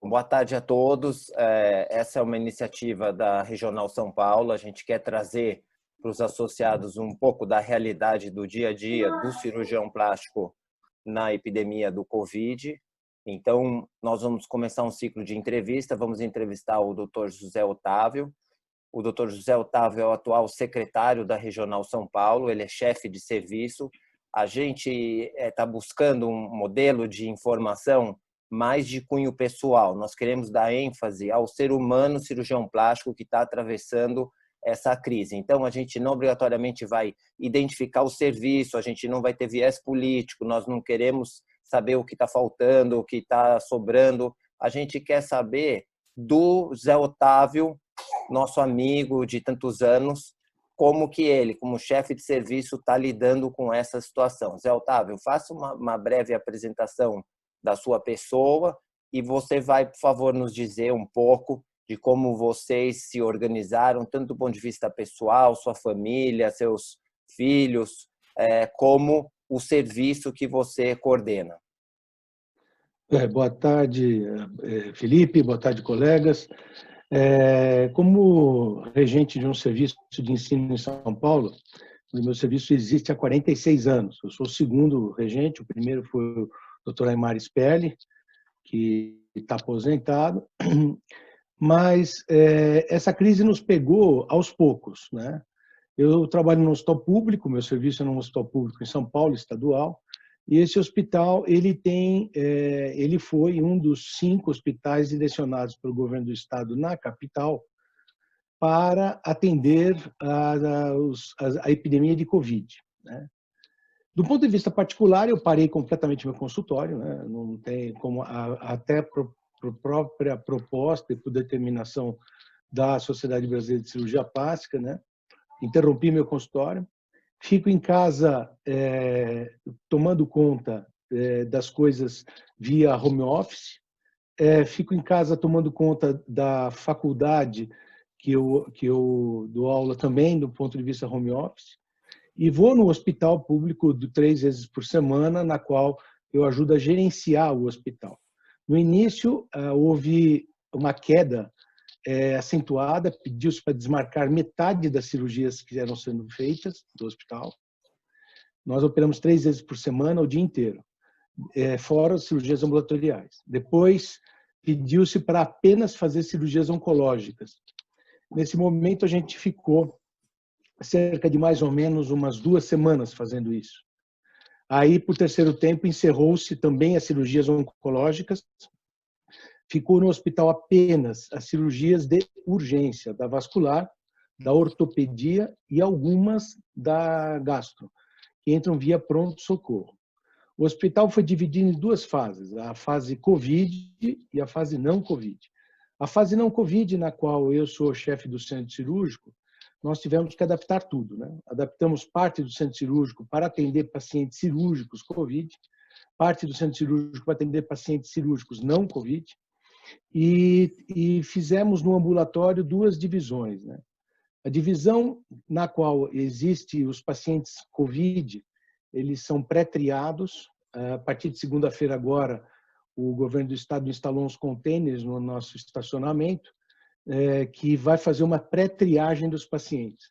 Boa tarde a todos. Essa é uma iniciativa da Regional São Paulo. A gente quer trazer para os associados um pouco da realidade do dia a dia do cirurgião plástico na epidemia do Covid. Então, nós vamos começar um ciclo de entrevista. Vamos entrevistar o Dr. José Otávio. O Dr. José Otávio é o atual secretário da Regional São Paulo. Ele é chefe de serviço. A gente está buscando um modelo de informação mais de cunho pessoal. Nós queremos dar ênfase ao ser humano cirurgião plástico que está atravessando essa crise. Então, a gente não obrigatoriamente vai identificar o serviço, a gente não vai ter viés político, nós não queremos saber o que está faltando, o que está sobrando. A gente quer saber do Zé Otávio, nosso amigo de tantos anos, como que ele, como chefe de serviço, está lidando com essa situação. Zé Otávio, faça uma breve apresentação da sua pessoa e você vai, por favor, nos dizer um pouco de como vocês se organizaram, tanto do ponto de vista pessoal, sua família, seus filhos, como o serviço que você coordena. Boa tarde, Felipe, boa tarde, colegas. Como regente de um serviço de ensino em São Paulo, o meu serviço existe há 46 anos. Eu sou o segundo regente, o primeiro foi o Dr. Aymar Sperli, que está aposentado, mas essa crise nos pegou aos poucos, né? Eu trabalho no hospital público, meu serviço é num hospital público em São Paulo, estadual, e esse hospital ele foi um dos 5 hospitais direcionados pelo governo do estado na capital para atender a epidemia de Covid, né? Do ponto de vista particular, eu parei completamente meu consultório, né? Não tem como, até por própria proposta e por determinação da Sociedade Brasileira de Cirurgia Plástica, né? Interrompi meu consultório, fico em casa tomando conta das coisas via home office, fico em casa tomando conta da faculdade que eu dou aula também do ponto de vista home office, e vou no hospital público 3 vezes por semana, na qual eu ajudo a gerenciar o hospital. No início, houve uma queda acentuada, pediu-se para desmarcar metade das cirurgias que eram sendo feitas do hospital. Nós operamos 3 vezes por semana, o dia inteiro, fora as cirurgias ambulatoriais. Depois, pediu-se para apenas fazer cirurgias oncológicas. Nesse momento, a gente ficou cerca de mais ou menos umas 2 semanas fazendo isso. Aí, por terceiro tempo, encerrou-se também as cirurgias oncológicas. Ficou no hospital apenas as cirurgias de urgência, da vascular, da ortopedia e algumas da gastro, que entram via pronto-socorro. O hospital foi dividido em 2 fases, a fase Covid e a fase não Covid. A fase não Covid, na qual eu sou chefe do centro cirúrgico, nós tivemos que adaptar tudo, né? Adaptamos parte do centro cirúrgico para atender pacientes cirúrgicos Covid, parte do centro cirúrgico para atender pacientes cirúrgicos não Covid, e fizemos no ambulatório 2 divisões, né? A divisão na qual existe os pacientes Covid, eles são pré-triados. A partir de segunda-feira agora, o governo do estado instalou uns containers no nosso estacionamento, que vai fazer uma pré-triagem dos pacientes.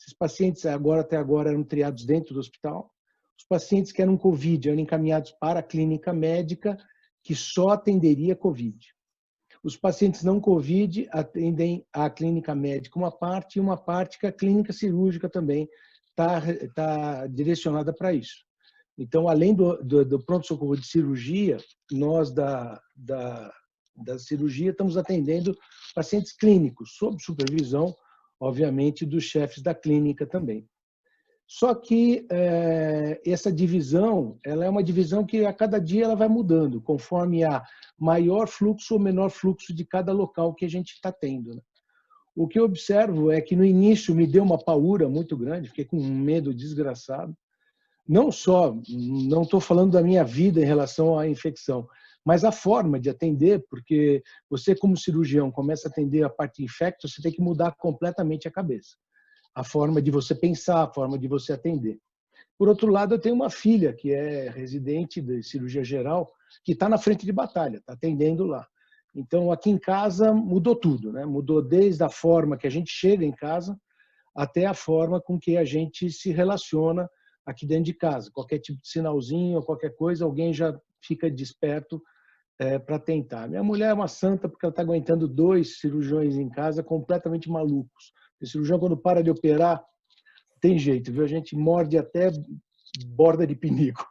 Esses pacientes até agora eram triados dentro do hospital. Os pacientes que eram Covid eram encaminhados para a clínica médica, que só atenderia Covid. Os pacientes não Covid atendem a clínica médica uma parte, e uma parte que a clínica cirúrgica também está direcionada para isso. Então, além do pronto-socorro de cirurgia, nós da cirurgia estamos atendendo pacientes clínicos, sob supervisão, obviamente, dos chefes da clínica também. Só que essa divisão, ela é uma divisão que a cada dia ela vai mudando, conforme há maior fluxo ou menor fluxo de cada local que a gente está tendo, né? O que eu observo é que no início me deu uma paura muito grande, fiquei com um medo desgraçado. Não só, não estou falando da minha vida em relação à infecção, mas a forma de atender, porque você como cirurgião começa a atender a parte infecta, você tem que mudar completamente a cabeça. A forma de você pensar, a forma de você atender. Por outro lado, eu tenho uma filha que é residente de cirurgia geral, que está na frente de batalha, está atendendo lá. Então, aqui em casa mudou tudo, né? Mudou desde a forma que a gente chega em casa até a forma com que a gente se relaciona aqui dentro de casa. Qualquer tipo de sinalzinho, qualquer coisa, alguém já fica desperto para tentar. Minha mulher é uma santa porque ela está aguentando 2 cirurgiões em casa completamente malucos. O cirurgião, quando para de operar, tem jeito, viu? A gente morde até borda de pinico.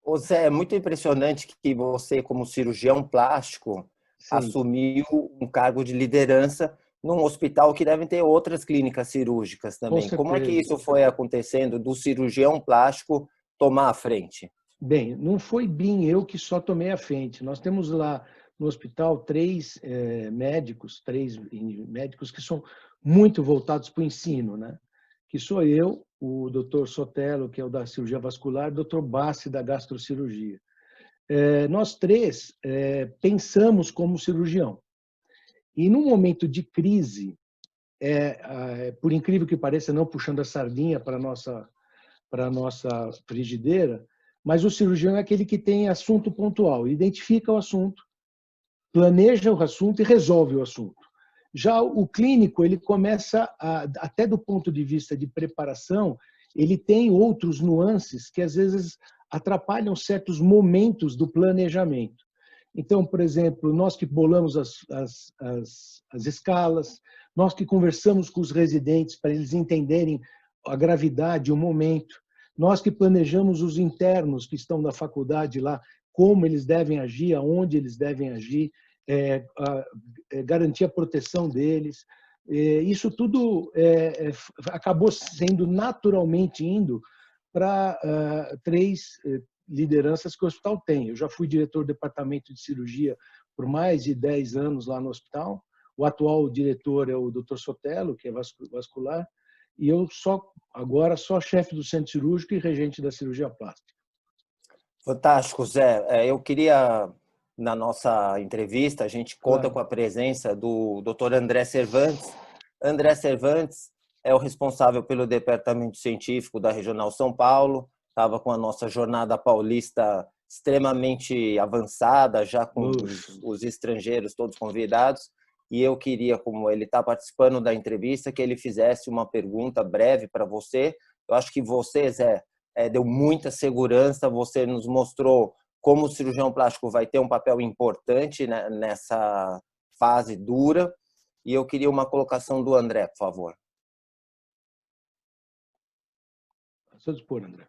Ô Zé, é muito impressionante que você, como cirurgião plástico, Sim, assumiu um cargo de liderança num hospital que deve ter outras clínicas cirúrgicas com também. Como é que certeza. isso foi acontecendo do cirurgião plástico tomar a frente? Bem, não foi bem eu que só tomei a frente. Nós temos lá no hospital 3 médicos que são muito voltados para o ensino, né? Que sou eu, o Dr. Sotelo, que é o da cirurgia vascular, e o Dr. Bassi, da gastrocirurgia. Nós 3 pensamos como cirurgião. E num momento de crise, por incrível que pareça, não puxando a sardinha para a nossa frigideira, mas o cirurgião é aquele que tem assunto pontual, identifica o assunto, planeja o assunto e resolve o assunto. Já o clínico, ele começa, até do ponto de vista de preparação, ele tem outros nuances que às vezes atrapalham certos momentos do planejamento. Então, por exemplo, nós que bolamos as escalas, nós que conversamos com os residentes para eles entenderem a gravidade, o momento, nós que planejamos os internos que estão na faculdade lá, como eles devem agir, aonde eles devem agir, garantir a proteção deles. Isso tudo acabou sendo naturalmente indo para 3 lideranças que o hospital tem. Eu já fui diretor do departamento de cirurgia por mais de 10 anos lá no hospital. O atual diretor é o Dr. Sotelo, que é vascular, e eu agora só chefe do centro cirúrgico e regente da cirurgia plástica. Fantástico, Zé. Eu queria, na nossa entrevista, a gente conta Claro. com a presença do Dr. André Cervantes. André Cervantes é o responsável pelo departamento científico da Regional São Paulo, estava com a nossa jornada paulista extremamente avançada, já com os estrangeiros todos convidados, e eu queria, como ele está participando da entrevista, que ele fizesse uma pergunta breve para você. Eu acho que você, Zé, deu muita segurança, você nos mostrou como o cirurgião plástico vai ter um papel importante, né, nessa fase dura, e eu queria uma colocação do André, por favor. Só dispor, André.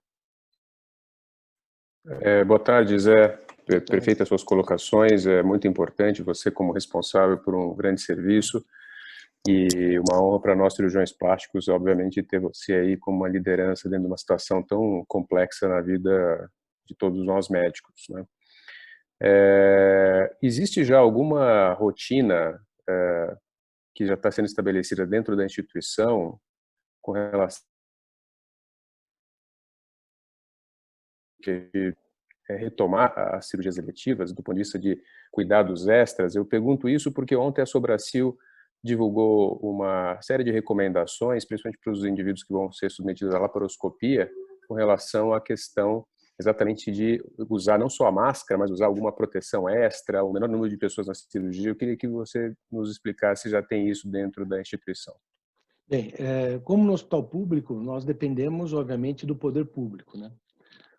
Boa tarde, Zé. Perfeitas suas colocações. É muito importante você como responsável por um grande serviço e uma honra para nós cirurgiões plásticos, obviamente, ter você aí como uma liderança dentro de uma situação tão complexa na vida de todos nós médicos, né? Existe já alguma rotina que já está sendo estabelecida dentro da instituição com relação de retomar as cirurgias eletivas do ponto de vista de cuidados extras? Eu pergunto isso porque ontem a Sobracil divulgou uma série de recomendações, principalmente para os indivíduos que vão ser submetidos à laparoscopia, com relação à questão exatamente de usar não só a máscara, mas usar alguma proteção extra, o menor número de pessoas na cirurgia. Eu queria que você nos explicasse se já tem isso dentro da instituição. Bem, como no hospital público, nós dependemos, obviamente, do poder público, né?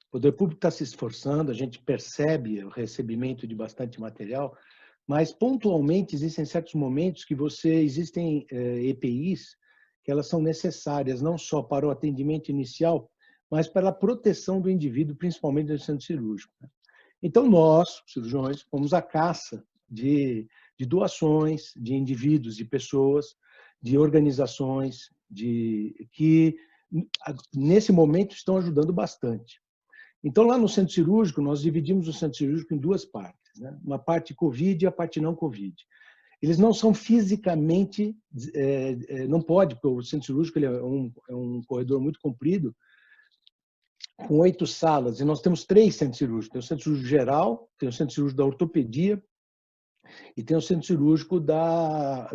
O poder público está se esforçando, a gente percebe o recebimento de bastante material, mas pontualmente existem certos momentos que existem EPIs que elas são necessárias não só para o atendimento inicial, mas para a proteção do indivíduo, principalmente no centro cirúrgico. Então nós, cirurgiões, fomos à caça de doações de indivíduos, de pessoas, de organizações, que nesse momento estão ajudando bastante. Então, lá no centro cirúrgico, nós dividimos o centro cirúrgico em 2 partes, né? Uma parte COVID e a parte não COVID. Eles não são fisicamente, não pode, porque o centro cirúrgico ele é um corredor muito comprido, com 8 salas, e nós temos 3 centros cirúrgicos. Tem o centro cirúrgico geral, tem o centro cirúrgico da ortopedia e tem o centro cirúrgico da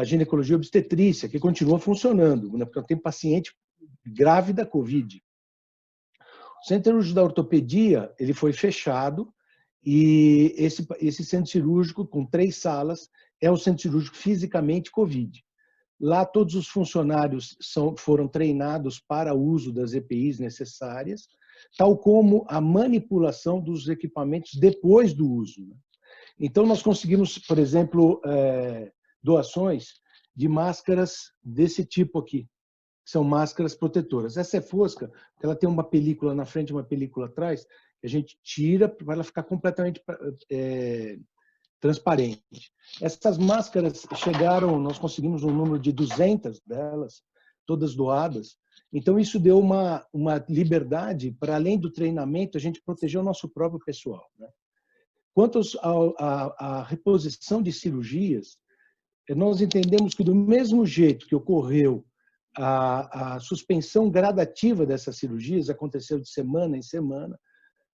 ginecologia e obstetrícia, que continua funcionando, né? Porque tem paciente grávida COVID. O centro cirúrgico da ortopedia ele foi fechado E esse centro cirúrgico, com 3 salas, é o centro cirúrgico fisicamente Covid. Lá todos os funcionários foram treinados para o uso das EPIs necessárias, tal como a manipulação dos equipamentos depois do uso. Então, nós conseguimos, por exemplo, doações de máscaras desse tipo aqui, que são máscaras protetoras. Essa é fosca, porque ela tem uma película na frente e uma película atrás, que a gente tira para ela ficar completamente transparente. Essas máscaras chegaram, nós conseguimos um número de 200 delas, todas doadas. Então, isso deu uma liberdade para, além do treinamento, a gente proteger o nosso próprio pessoal, né? Quanto à reposição de cirurgias, nós entendemos que, do mesmo jeito que ocorreu a suspensão gradativa dessas cirurgias, aconteceu de semana em semana,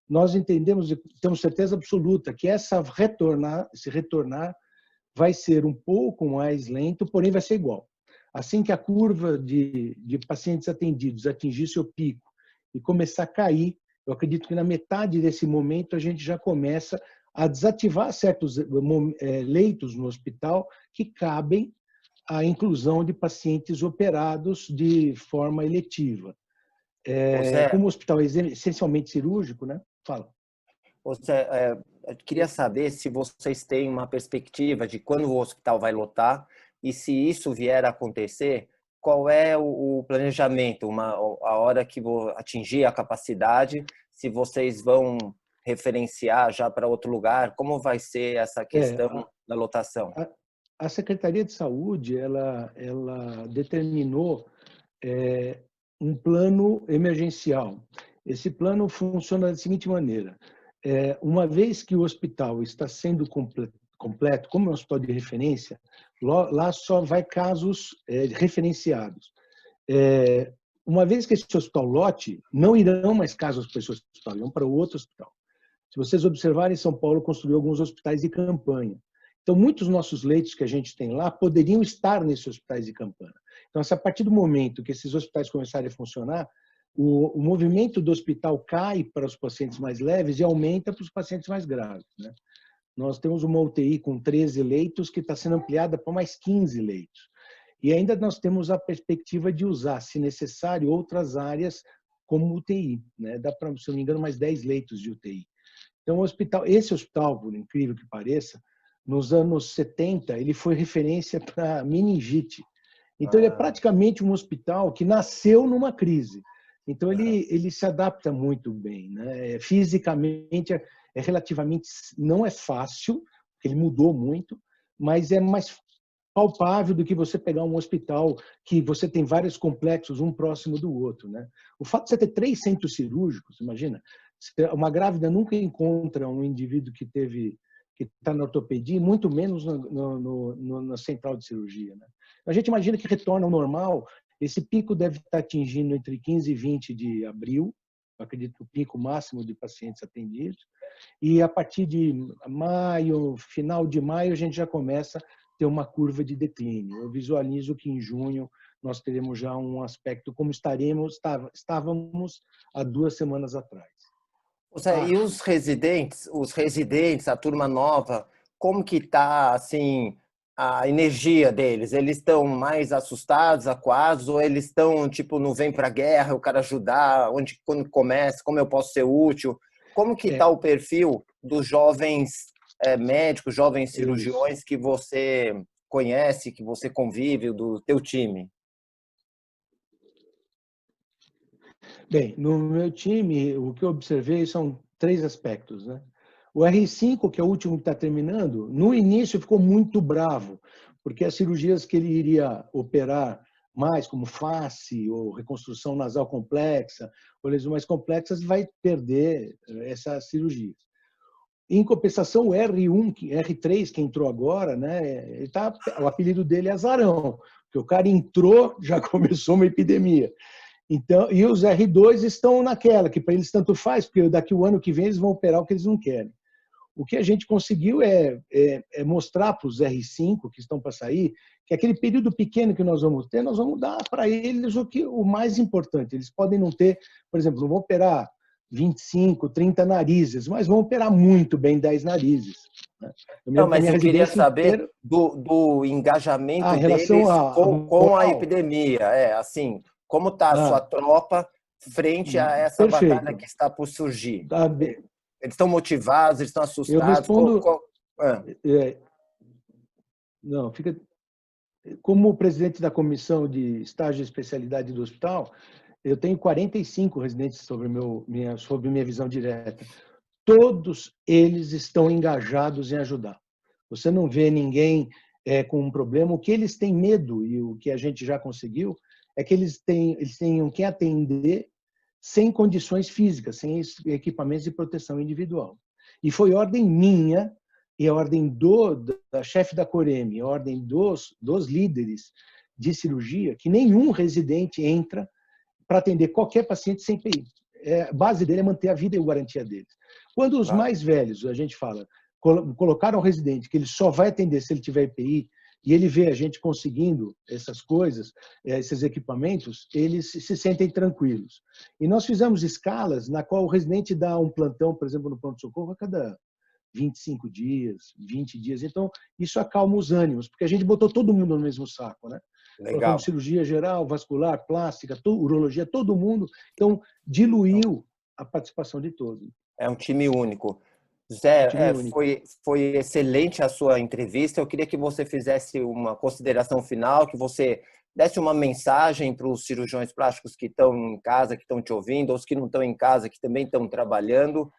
nós entendemos e temos certeza absoluta que esse retornar vai ser um pouco mais lento, porém vai ser igual. Assim que a curva de pacientes atendidos atingir seu pico e começar a cair, eu acredito que na metade desse momento a gente já começa a desativar certos leitos no hospital que cabem à inclusão de pacientes operados de forma eletiva. Como o hospital é essencialmente cirúrgico, né? Fala. Eu queria saber se vocês têm uma perspectiva de quando o hospital vai lotar e, se isso vier a acontecer, qual é o planejamento, a hora que vou atingir a capacidade, se vocês vão referenciar já para outro lugar, como vai ser essa questão da lotação? A Secretaria de Saúde ela determinou um plano emergencial. Esse plano funciona da seguinte maneira: uma vez que o hospital está sendo completo, como é um hospital de referência, lá só vai casos referenciados. Uma vez que esse hospital lote, não irão mais casos para esse hospital, irão para outro hospital. Se vocês observarem, São Paulo construiu alguns hospitais de campanha. Então, muitos dos nossos leitos que a gente tem lá poderiam estar nesses hospitais de campanha. Então, a partir do momento que esses hospitais começarem a funcionar, o movimento do hospital cai para os pacientes mais leves e aumenta para os pacientes mais graves, né? Nós temos uma UTI com 13 leitos que está sendo ampliada para mais 15 leitos. E ainda nós temos a perspectiva de usar, se necessário, outras áreas como UTI, né? Dá para, se não me engano, mais 10 leitos de UTI. Então, esse hospital, por incrível que pareça, nos anos 70, ele foi referência para meningite. Então, ele é praticamente um hospital que nasceu numa crise. Então, ele se adapta muito bem, né? Fisicamente, relativamente, não é fácil, porque ele mudou muito, mas é mais palpável do que você pegar um hospital que você tem vários complexos, um próximo do outro, né? O fato de você ter 3 centros cirúrgicos, imagina, uma grávida nunca encontra um indivíduo que está na ortopedia, muito menos na central de cirurgia, né? A gente imagina que retorna ao normal. Esse pico deve estar atingindo entre 15 e 20 de abril, eu acredito que o pico máximo de pacientes atendidos, e a partir de maio, final de maio, a gente já começa a ter uma curva de declínio. Eu visualizo que em junho nós teremos já um aspecto como estávamos há 2 semanas atrás. E os residentes, a turma nova, como que está assim, a energia deles? Eles estão mais assustados, acuados, ou eles estão tipo, não vem para a guerra, eu quero ajudar, quando começa, como eu posso ser útil? Como que está o perfil dos jovens médicos, jovens cirurgiões que você conhece, que você convive, do teu time? Bem, no meu time, o que eu observei são 3 aspectos, né? O R5, que é o último que está terminando, no início ficou muito bravo, porque as cirurgias que ele iria operar mais, como face ou reconstrução nasal complexa, ou lesões mais complexas, vai perder essas cirurgias. Em compensação, o R3, que entrou agora, né, o apelido dele é Azarão, porque o cara entrou, já começou uma epidemia. Então, e os R2 estão naquela, que para eles tanto faz, porque daqui o ano que vem eles vão operar o que eles não querem. O que a gente conseguiu é mostrar para os R5 que estão para sair que aquele período pequeno que nós vamos ter, nós vamos dar para eles o mais importante. Eles podem não ter, por exemplo, não vão operar 25, 30 narizes, mas vão operar muito bem 10 narizes. Né? Não, mas eu queria saber inteira, do engajamento em relação deles a com a moral. epidemia. Assim, como está a sua tropa frente a essa batalha Perfeito. que está por surgir? Tá, Eles estão motivados, eles estão eu assustados? respondo. Não, fica. Como presidente da comissão de estágio e especialidade do hospital, eu tenho 45 residentes sobre minha visão direta. Todos eles estão engajados em ajudar. Você não vê ninguém com um problema. O que eles têm medo, e o que a gente já conseguiu, é que eles tenham que atender sem condições físicas, sem equipamentos de proteção individual. E foi ordem minha e a ordem da chefe da Coreme, a ordem dos líderes de cirurgia, que nenhum residente entra para atender qualquer paciente sem PI. A base dele é manter a vida e a garantia deles. Quando os mais velhos, a gente fala, colocaram o residente que ele só vai atender se ele tiver EPI, e ele vê a gente conseguindo essas coisas, esses equipamentos, eles se sentem tranquilos. E nós fizemos escalas na qual o residente dá um plantão, por exemplo, no pronto-socorro, a cada 25 dias, 20 dias. Então, isso acalma os ânimos, porque a gente botou todo mundo no mesmo saco, né? Legal. Colocamos cirurgia geral, vascular, plástica, urologia, todo mundo. Então, diluiu a participação de todos. É um time único. Zé, único. Foi excelente a sua entrevista. Eu queria que você fizesse uma consideração final, que você desse uma mensagem para os cirurgiões plásticos que estão em casa, que estão te ouvindo, ou os que não estão em casa, que também estão trabalhando.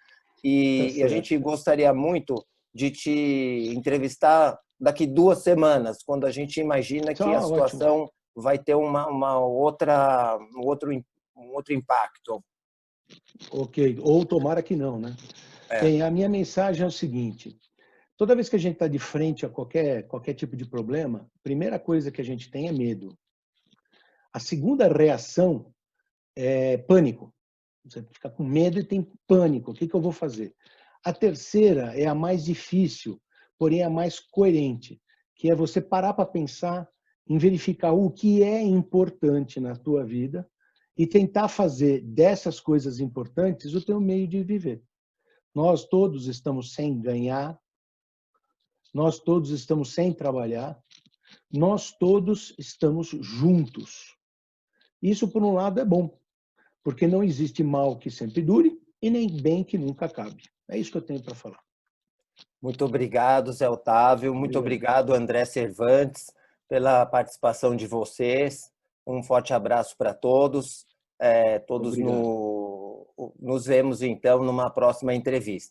E a gente gostaria muito de te entrevistar daqui 2 semanas, quando a gente imagina que a situação vai ter um outro impacto. Ok, ou tomara que não, né? Bem, a minha mensagem é o seguinte: toda vez que a gente está de frente a qualquer tipo de problema, a primeira coisa que a gente tem é medo. A segunda reação é pânico. Você fica com medo e tem pânico. O que eu vou fazer? A terceira é a mais difícil, porém a mais coerente, que é você parar para pensar em verificar o que é importante na tua vida e tentar fazer dessas coisas importantes o teu meio de viver. Nós todos estamos sem ganhar, nós todos estamos sem trabalhar, nós todos estamos juntos. Isso, por um lado, é bom, porque não existe mal que sempre dure e nem bem que nunca acabe. É isso que eu tenho para falar. Muito obrigado, Zé Otávio. Muito obrigado, André Cervantes, pela participação de vocês. Um forte abraço para todos. Nos vemos, então, numa próxima entrevista.